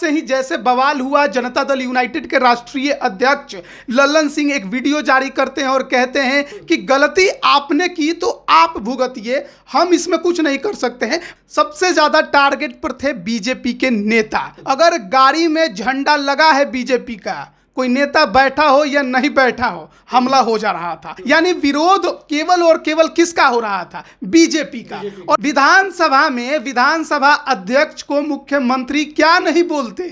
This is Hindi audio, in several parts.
से ही जैसे बवाल हुआ, जनता दल यूनाइटेड के राष्ट्रीय अध्यक्ष लल्लन सिंह एक वीडियो जारी करते हैं और कहते हैं कि गलती आपने की तो आप भुगतिए, हम इसमें कुछ नहीं कर सकते हैं। सबसे ज्यादा टारगेट पर थे बीजेपी के नेता। अगर गाड़ी में झंडा लगा है बीजेपी का, कोई नेता बैठा हो या नहीं बैठा हो, हमला हो जा रहा था। यानी विरोध केवल और केवल किसका हो रहा था? बीजेपी का। और विधानसभा में विधानसभा अध्यक्ष को मुख्यमंत्री क्या नहीं बोलते,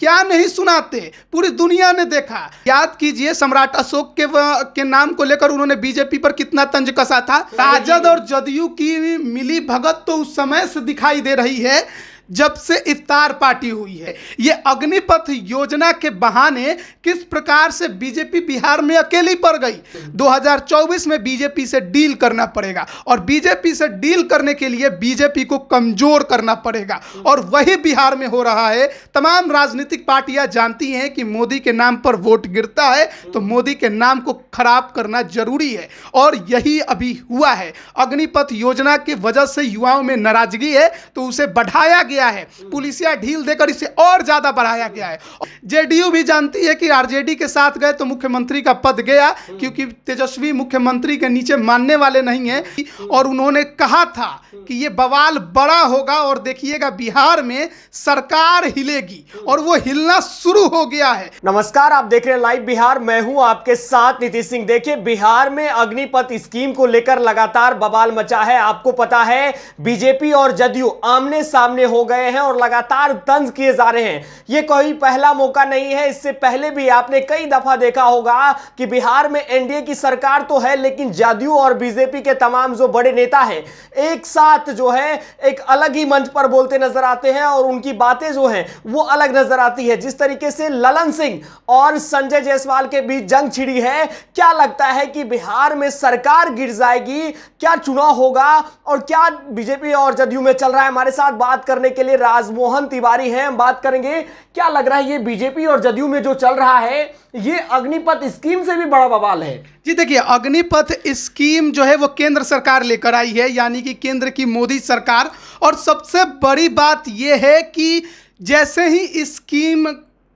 क्या नहीं सुनाते, पूरी दुनिया ने देखा। याद कीजिए सम्राट अशोक के नाम को लेकर उन्होंने बीजेपी पर कितना तंज कसा था। राजद और जदयू की मिली भगत तो उस समय से दिखाई दे रही है जब से इफ्तार पार्टी हुई है। ये अग्निपथ योजना के बहाने किस प्रकार से बीजेपी बिहार में अकेली पड़ गई। 2024 में बीजेपी से डील करना पड़ेगा और बीजेपी से डील करने के लिए बीजेपी को कमजोर करना पड़ेगा और वही बिहार में हो रहा है। तमाम राजनीतिक पार्टियां जानती हैं कि मोदी के नाम पर वोट गिरता है तो मोदी के नाम को खराब करना जरूरी है और यही अभी हुआ है। अग्निपथ योजना की वजह से युवाओं में नाराजगी है तो उसे बढ़ाया गया है, पुलिसिया ढील देकर इसे और ज्यादा बढ़ाया गया है। जेडीयू भी जानती है कि आरजेडी के साथ गए तो मुख्यमंत्री का पद गया, क्योंकि तेजस्वी मुख्यमंत्री के नीचे मानने वाले नहीं हैं और उन्होंने कहा था कि ये बवाल बड़ा होगा और देखिएगा बिहार में सरकार हिलेगी और वो हिलना शुरू हो गया है। नमस्कार, आप देख रहे हैं लाइव बिहार, मैं हूं आपके साथ नीतीश सिंह। देखिए, बिहार में अग्निपथ स्कीम को लेकर लगातार बवाल मचा है। आपको पता है बीजेपी और जदयू आमने सामने हो गए हैं और लगातार तंज किए जा रहे हैं। यह कोई पहला मौका नहीं है, इससे पहले भी आपने कई दफा देखा होगा कि बिहार में एनडीए की सरकार तो है लेकिन जदयू और बीजेपी के तमाम जो बड़े नेता हैं एक साथ जो है एक अलग ही मंच पर बोलते नजर आते हैं और उनकी बातें जो हैं वो अलग नजर आती है। जिस तरीके से ललन सिंह और संजय जायसवाल के बीच जंग छिड़ी है, क्या लगता है कि बिहार में सरकार गिर जाएगी, क्या चुनाव होगा और क्या बीजेपी और जदयू में चल रहा है? हमारे साथ बात करने के लिए राजमोहन तिवारी हैं। हम बात करेंगे क्या लग रहा है ये बीजेपी और जदयू में जो चल रहा है ये अग्निपथ स्कीम से भी बड़ा बवाल है। जी देखिए, अग्निपथ स्कीम जो है वो केंद्र सरकार लेकर आई है, यानी कि केंद्र की मोदी सरकार। और सबसे बड़ी बात यह है कि जैसे ही स्कीम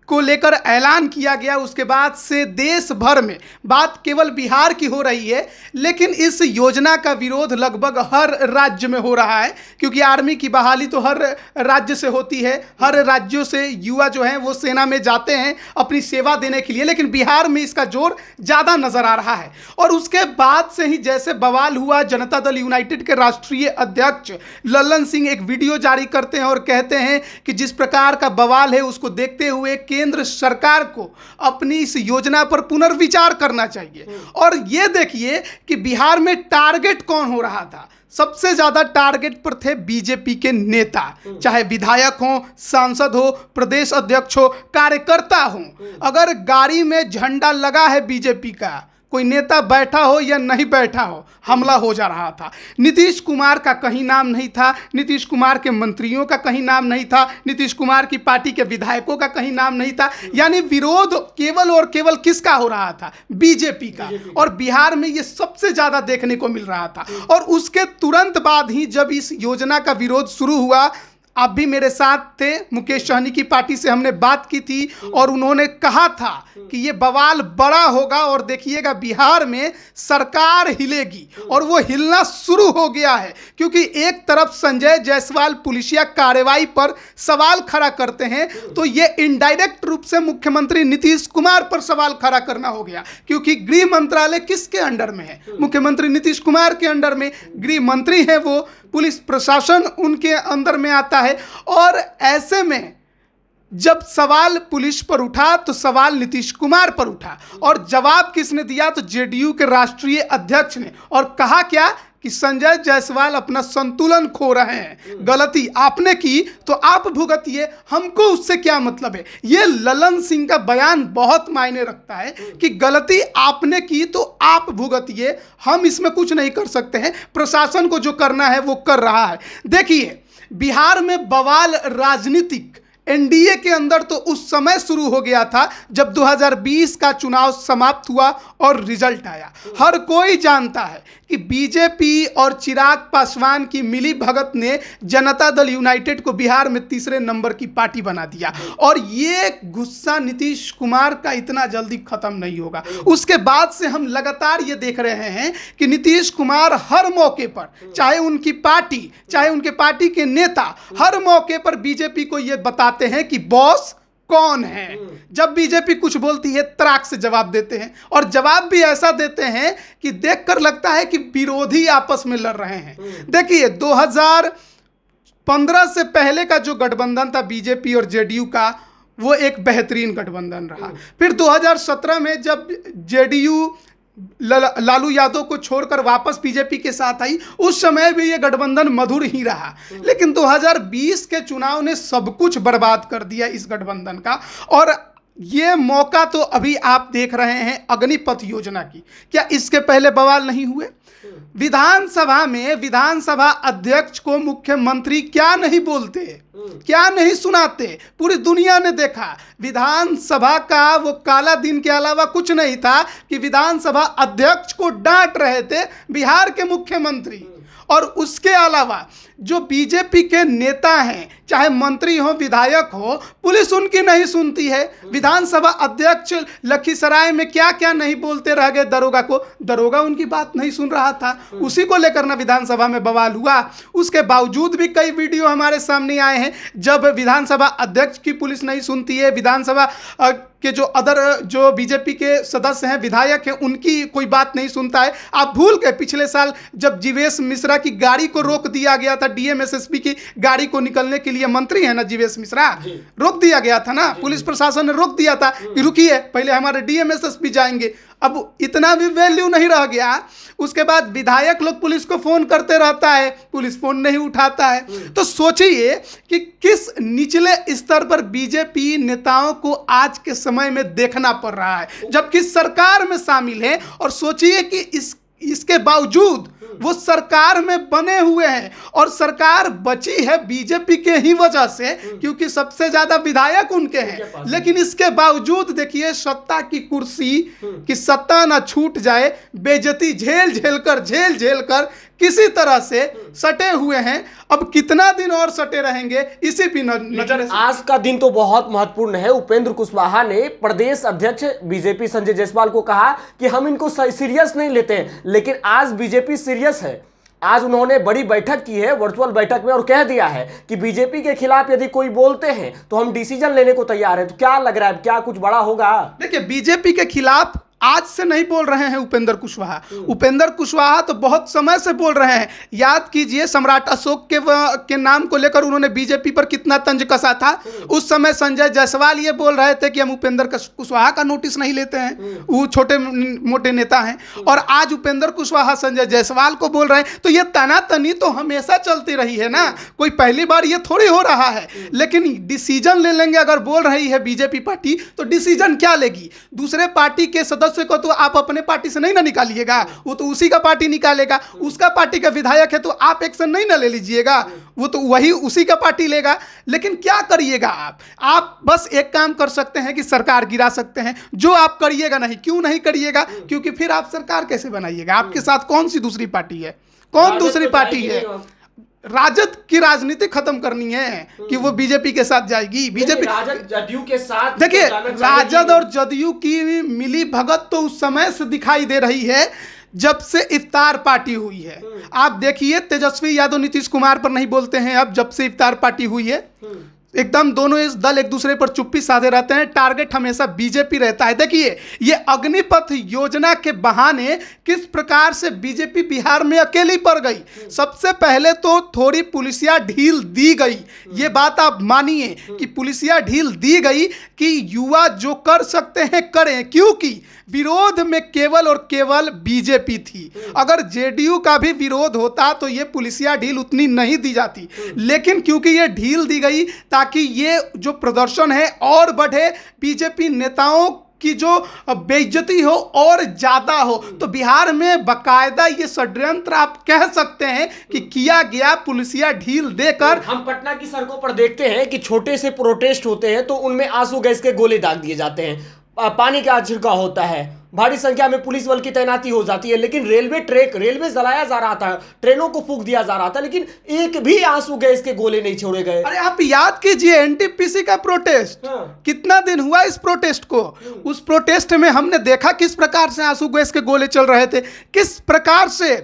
को लेकर ऐलान किया गया उसके बाद से देश भर में बात केवल बिहार की हो रही है, लेकिन इस योजना का विरोध लगभग हर राज्य में हो रहा है, क्योंकि आर्मी की बहाली तो हर राज्य से होती है। हर राज्यों से युवा जो हैं वो सेना में जाते हैं अपनी सेवा देने के लिए, लेकिन बिहार में इसका जोर ज़्यादा नजर आ रहा है। और उसके बाद से ही जैसे बवाल हुआ, जनता दल यूनाइटेड के राष्ट्रीय अध्यक्ष लल्लन सिंह एक वीडियो जारी करते हैं और कहते हैं कि जिस प्रकार का बवाल है उसको देखते हुए केंद्र सरकार को अपनी इस योजना पर पुनर्विचार करना चाहिए। और यह देखिए कि बिहार में टारगेट कौन हो रहा था। सबसे ज्यादा टारगेट पर थे बीजेपी के नेता, चाहे विधायक हो, सांसद हो, प्रदेश अध्यक्ष हो, कार्यकर्ता हो। अगर गाड़ी में झंडा लगा है बीजेपी का, कोई नेता बैठा हो या नहीं बैठा हो, हमला हो जा रहा था। नीतीश कुमार का कहीं नाम नहीं था, नीतीश कुमार के मंत्रियों का कहीं नाम नहीं था, नीतीश कुमार की पार्टी के विधायकों का कहीं नाम नहीं था। यानी विरोध केवल और केवल किसका हो रहा था? बीजेपी का। और बिहार में ये सबसे ज्यादा देखने को मिल रहा था। और उसके तुरंत बाद ही जब इस योजना का विरोध शुरू हुआ, आप भी मेरे साथ थे, मुकेश सहनी की पार्टी से हमने बात की थी और उन्होंने कहा था कि ये बवाल बड़ा होगा और देखिएगा बिहार में सरकार हिलेगी और वो हिलना शुरू हो गया है। क्योंकि एक तरफ संजय जायसवाल पुलिसिया कार्रवाई पर सवाल खड़ा करते हैं तो ये इनडायरेक्ट रूप से मुख्यमंत्री नीतीश कुमार पर सवाल खड़ा करना हो गया, क्योंकि गृह मंत्रालय किसके अंडर में है? मुख्यमंत्री नीतीश कुमार के अंडर में गृह मंत्री है वो, पुलिस प्रशासन उनके अंदर में आता है। और ऐसे में जब सवाल पुलिस पर उठा तो सवाल नीतीश कुमार पर उठा और जवाब किसने दिया? तो जेडीयू के राष्ट्रीय अध्यक्ष ने। और कहा क्या कि संजय जायसवाल अपना संतुलन खो रहे हैं, गलती आपने की तो आप भुगतिए, हमको उससे क्या मतलब है। ये ललन सिंह का बयान बहुत मायने रखता है कि गलती आपने की तो आप भुगतिए, हम इसमें कुछ नहीं कर सकते हैं, प्रशासन को जो करना है वो कर रहा है। देखिए, बिहार में बवाल राजनीतिक एनडीए के अंदर तो उस समय शुरू हो गया था जब 2020 का चुनाव समाप्त हुआ और रिजल्ट आया। हर कोई जानता है कि बीजेपी और चिराग पासवान की मिली भगत ने जनता दल यूनाइटेड को बिहार में तीसरे नंबर की पार्टी बना दिया, और ये गुस्सा नीतीश कुमार का इतना जल्दी खत्म नहीं होगा। उसके बाद से हम लगातार ये देख रहे हैं कि नीतीश कुमार हर मौके पर, चाहे उनकी पार्टी, चाहे उनके पार्टी के नेता, हर मौके पर बीजेपी को ये बताते हैं कि बॉस कौन है। जब बीजेपी कुछ बोलती है तराक से जवाब देते हैं, और जवाब भी ऐसा देते हैं कि देखकर लगता है कि विरोधी आपस में लड़ रहे हैं। देखिए 2015 से पहले का जो गठबंधन था बीजेपी और जेडीयू का, वो एक बेहतरीन गठबंधन रहा। फिर 2017 में जब जेडीयू लालू यादव को छोड़कर वापस बीजेपी के साथ आई, उस समय भी ये गठबंधन मधुर ही रहा। लेकिन 2020 के चुनाव ने सब कुछ बर्बाद कर दिया इस गठबंधन का। और ये मौका तो अभी आप देख रहे हैं अग्निपथ योजना की। क्या इसके पहले बवाल नहीं हुए? विधानसभा में विधानसभा अध्यक्ष को मुख्यमंत्री क्या नहीं बोलते, क्या नहीं सुनाते? पूरी दुनिया ने देखा। विधानसभा का वो काला दिन के अलावा कुछ नहीं था कि विधानसभा अध्यक्ष को डांट रहे थे बिहार के मुख्यमंत्री। और उसके अलावा जो बीजेपी के नेता हैं, चाहे मंत्री हो, विधायक हो, पुलिस उनकी नहीं सुनती है। विधानसभा अध्यक्ष लखीसराय में क्या क्या नहीं बोलते रह गए दरोगा को, दरोगा उनकी बात नहीं सुन रहा था। उसी को लेकर ना विधानसभा में बवाल हुआ। उसके बावजूद भी कई वीडियो हमारे सामने आए हैं जब विधानसभा अध्यक्ष की पुलिस नहीं सुनती है, विधानसभा के जो बीजेपी के सदस्य हैं, विधायक हैं, उनकी कोई बात नहीं सुनता है। आप भूल गए पिछले साल जब जीवेश मिश्रा की गाड़ी को रोक दिया गया था, डीएमएसएसपी की गाड़ी को निकलने के लिए, मंत्री है ना जीवेश मिश्रा, रोक दिया गया था ना, पुलिस प्रशासन ने रोक दिया था कि रुकिए पहले हमारे डीएमएसएसपी जाएंगे। अब इतना भी वैल्यू नहीं रह गया। उसके बाद विधायक लोग पुलिस को फोन करते रहता है, पुलिस फोन नहीं उठाता है। तो सोचिए कि किस निचले स्तर पर बीजेपी नेताओं को आज के समय में देखना पड़ रहा है, जबकि सरकार में शामिल है। और सोचिए कि इसके बावजूद वो सरकार में बने हुए हैं, और सरकार बची है बीजेपी के ही वजह से, क्योंकि सबसे ज्यादा विधायक उनके हैं। लेकिन इसके बावजूद देखिए सत्ता की कुर्सी की सत्ता ना छूट जाए, बेइज्जती झेल झेल कर किसी तरह से सटे हुए हैं। अब कितना दिन और सटे रहेंगे इसी भी नजर। आज का दिन तो बहुत महत्वपूर्ण है। उपेंद्र कुशवाहा ने प्रदेश अध्यक्ष बीजेपी संजय जायसवाल को कहा कि हम इनको सीरियस नहीं लेते हैं, लेकिन आज बीजेपी सीरियस है। आज उन्होंने बड़ी बैठक की है, वर्चुअल बैठक में, और कह दिया है कि बीजेपी के खिलाफ यदि कोई बोलते हैं तो हम डिसीजन लेने को तैयार हैं। तो क्या लग रहा है, क्या कुछ बड़ा होगा? देखिए बीजेपी के खिलाफ आज से नहीं बोल रहे हैं उपेंद्र कुशवाहा। उपेंद्र कुशवाहा तो बहुत समय से बोल रहे हैं। याद कीजिए सम्राट अशोक के नाम को लेकर उन्होंने बीजेपी पर कितना तंज कसा था। उस समय संजय जायसवाल ये बोल रहे थे कि हम उपेंद्र कुशवाहा का नोटिस नहीं लेते हैं, वो छोटे मोटे नेता हैं। और आज उपेंद्र कुशवाहा संजय जायसवाल को बोल रहे हैं। तो ये तनातनी तो हमेशा चलती रही है ना, कोई पहली बार ये थोड़ी हो रहा है। लेकिन डिसीजन ले लेंगे अगर बोल रही है बीजेपी पार्टी, तो डिसीजन क्या लेगी? दूसरे पार्टी के सदस्य को तो आप अपने पार्टी से नहीं ना निकालिएगा, वो तो उसी का पार्टी निकालेगा। उसका पार्टी का विधायक है तो आप एक्शन नहीं ना ले लीजिएगा, वो तो वही उसी का पार्टी लेगा। लेकिन क्या करिएगा आप बस एक काम कर सकते हैं कि सरकार गिरा सकते हैं, जो आप करिएगा नहीं। क्यों नहीं करिएगा? क्योंकि फिर आप सरकार कैसे बनाइएगा? आपके साथ कौन सी दूसरी पार्टी है? कौन दूसरी पार्टी है? राजद की राजनीति खत्म करनी है कि वो बीजेपी के साथ जाएगी। बीजेपी राजद जदयू के साथ, देखिए राजद और जदयू की मिली भगत तो उस समय से दिखाई दे रही है जब से इफ्तार पार्टी हुई है। आप देखिए तेजस्वी यादव नीतीश कुमार पर नहीं बोलते हैं अब, जब से इफ्तार पार्टी हुई है एकदम दोनों इस दल एक दूसरे पर चुप्पी साधे रहते हैं। टारगेट हमेशा बीजेपी रहता है। देखिए ये अग्निपथ योजना के बहाने किस प्रकार से बीजेपी बिहार में अकेली पड़ गई। सबसे पहले तो थोड़ी पुलिसिया ढील दी गई, ये बात आप मानिए कि पुलिसिया ढील दी गई कि युवा जो कर सकते हैं करें, क्योंकि विरोध में केवल और केवल बीजेपी थी। अगर जेडीयू का भी विरोध होता तो ये पुलिसिया ढील उतनी नहीं दी जाती। लेकिन क्योंकि ये ढील दी गई ताकि ये जो प्रदर्शन है और बढ़े, बीजेपी नेताओं की जो बेइज्जती हो और ज़्यादा हो। तो बिहार में बाकायदा ये षड्यंत्र आप कह सकते हैं कि किया गया, पुलिसिया ढील देकर। हम पटना की सड़कों पर देखते हैं कि छोटे से प्रोटेस्ट होते हैं तो उनमें आंसू गैस के गोले दाग दिए जाते हैं, पानी का छिड़काव होता है, भारी संख्या में पुलिस बल की तैनाती हो जाती है, लेकिन रेलवे जलाया जा रहा था, ट्रेनों को फूंक दिया जा रहा था, लेकिन एक भी आंसू गैस के गोले नहीं छोड़े गए। अरे आप याद कीजिए एनटीपीसी का प्रोटेस्ट, कितना दिन हुआ इस प्रोटेस्ट को। उस प्रोटेस्ट में हमने देखा किस प्रकार से आंसू गैस के गोले चल रहे थे, किस प्रकार से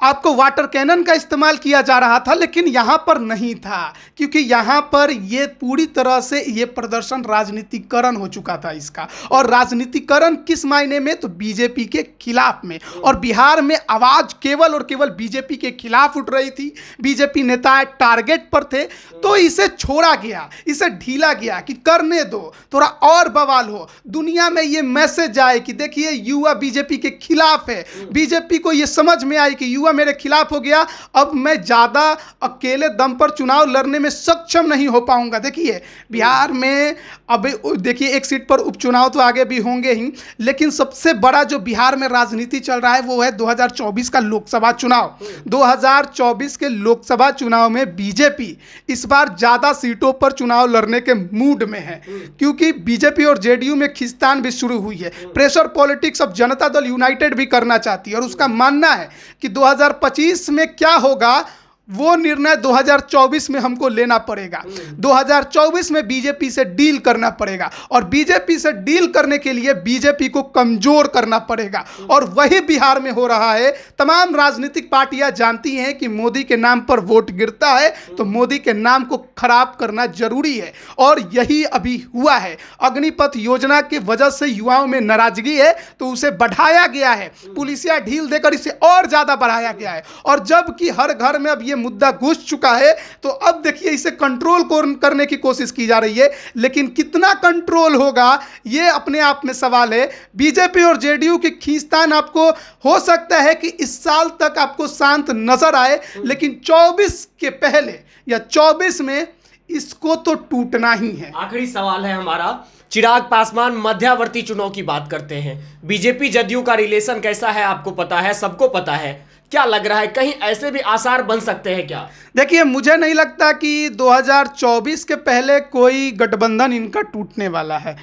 आपको वाटर कैनन का इस्तेमाल किया जा रहा था, लेकिन यहां पर नहीं था, क्योंकि यहां पर ये पूरी तरह से ये प्रदर्शन राजनीतिकरण हो चुका था इसका। और राजनीतिकरण किस मायने में, तो बीजेपी के खिलाफ में। और बिहार में आवाज केवल और केवल बीजेपी के खिलाफ उठ रही थी, बीजेपी नेता टारगेट पर थे। तो इसे छोड़ा गया, इसे ढीला गया कि करने दो, थोड़ा और बवाल हो, दुनिया में ये मैसेज आए कि देखिए युवा बीजेपी के खिलाफ है। बीजेपी को ये समझ में आई कि युवा मेरे खिलाफ हो गया, अब मैं ज्यादा अकेले दम पर चुनाव लड़ने में सक्षम नहीं हो पाऊंगा। देखिए बिहार में अब देखिए एक सीट पर उपचुनाव तो आगे भी होंगे ही, लेकिन सबसे बड़ा जो बिहार में राजनीति चल रहा है वो है 2024 का लोकसभा चुनाव। 2024 के लोकसभा चुनाव में बीजेपी इस बार ज्यादा सीटों पर चुनाव लड़ने के मूड में है, क्योंकि बीजेपी और जेडीयू में खींचतान भी शुरू हुई है। प्रेशर पॉलिटिक्स अब जनता दल यूनाइटेड भी करना चाहती है और उसका मानना है कि 2025 में क्या होगा वो निर्णय 2024 में हमको लेना पड़ेगा। 2024 में बीजेपी से डील करना पड़ेगा, और बीजेपी से डील करने के लिए बीजेपी को कमजोर करना पड़ेगा, और वही बिहार में हो रहा है। तमाम राजनीतिक पार्टियां जानती हैं कि मोदी के नाम पर वोट गिरता है तो मोदी के नाम को खराब करना जरूरी है, और यही अभी हुआ है। अग्निपथ योजना की वजह से युवाओं में नाराजगी है तो उसे बढ़ाया गया है, पुलिसिया ढील देकर इसे और ज्यादा बढ़ाया गया है। और जबकि हर घर में अब ये मुद्दा घुस चुका है तो अब देखिए इसे कंट्रोल करने की कोशिश की जा रही है, लेकिन कितना कंट्रोल होगा ये अपने आप में सवाल है। बीजेपी और जेडीयू की खींचतान आपको हो सकता है कि इस साल तक आपको शांत नजर आए, लेकिन 24 के पहले या 24 में इसको तो टूटना ही है। आखिरी सवाल है हमारा, चिराग पासवान मध्यावर्ती चुनाव की बात करते हैं, बीजेपी जदयू का रिलेशन कैसा है आपको पता है, सबको पता है, क्या लग रहा है कहीं ऐसे भी आसार बन सकते हैं क्या? देखिए मुझे नहीं लगता कि 2024 के पहले कोई गठबंधन इनका टूटने वाला है।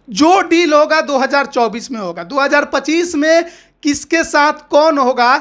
जो डील होगा 2024 में होगा। 2025 में किसके साथ कौन होगा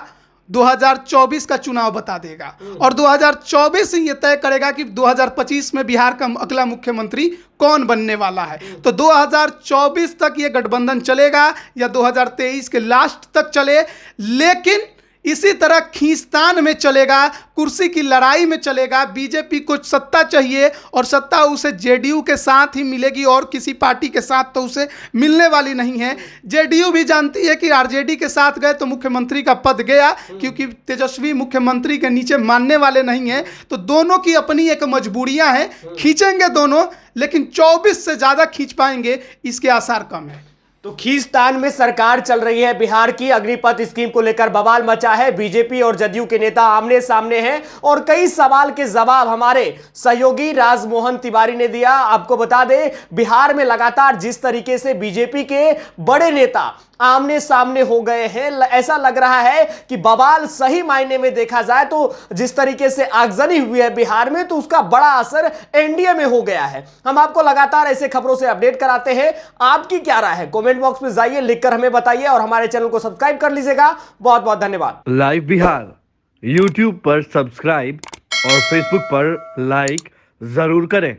2024 का चुनाव बता देगा, और 2024 ये तय करेगा कि 2025 में बिहार का अगला मुख्यमंत्री कौन बनने वाला है। तो 2024 तक ये गठबंधन चलेगा या 2023 के लास्ट तक चले, लेकिन इसी तरह खींचतान में चलेगा, कुर्सी की लड़ाई में चलेगा। बीजेपी को सत्ता चाहिए और सत्ता उसे जेडीयू के साथ ही मिलेगी, और किसी पार्टी के साथ तो उसे मिलने वाली नहीं है। जेडीयू भी जानती है कि आरजेडी के साथ गए तो मुख्यमंत्री का पद गया, क्योंकि तेजस्वी मुख्यमंत्री के नीचे मानने वाले नहीं हैं। तो दोनों की अपनी एक मजबूरियां हैं, खींचेंगे दोनों, लेकिन 24 से ज़्यादा खींच पाएंगे इसके आसार कम है। तो खींचतान में सरकार चल रही है बिहार की। अग्निपथ स्कीम को लेकर बवाल मचा है, बीजेपी और जदयू के नेता आमने सामने हैं, और कई सवाल के जवाब हमारे सहयोगी राजमोहन तिवारी ने दिया। आपको बता दें बिहार में लगातार जिस तरीके से बीजेपी के बड़े नेता आमने सामने हो गए हैं, ऐसा लग रहा है कि बवाल सही मायने में देखा जाए तो जिस तरीके से आगजनी हुई है बिहार में, तो उसका बड़ा असर एनडीए में हो गया है। हम आपको लगातार ऐसे खबरों से अपडेट कराते हैं। आपकी क्या राय है कमेंट बॉक्स में जाइए, लिखकर हमें बताइए, और हमारे चैनल को सब्सक्राइब कर लीजिएगा। बहुत बहुत धन्यवाद। लाइव बिहार यूट्यूब पर सब्सक्राइब और फेसबुक पर लाइक जरूर करें।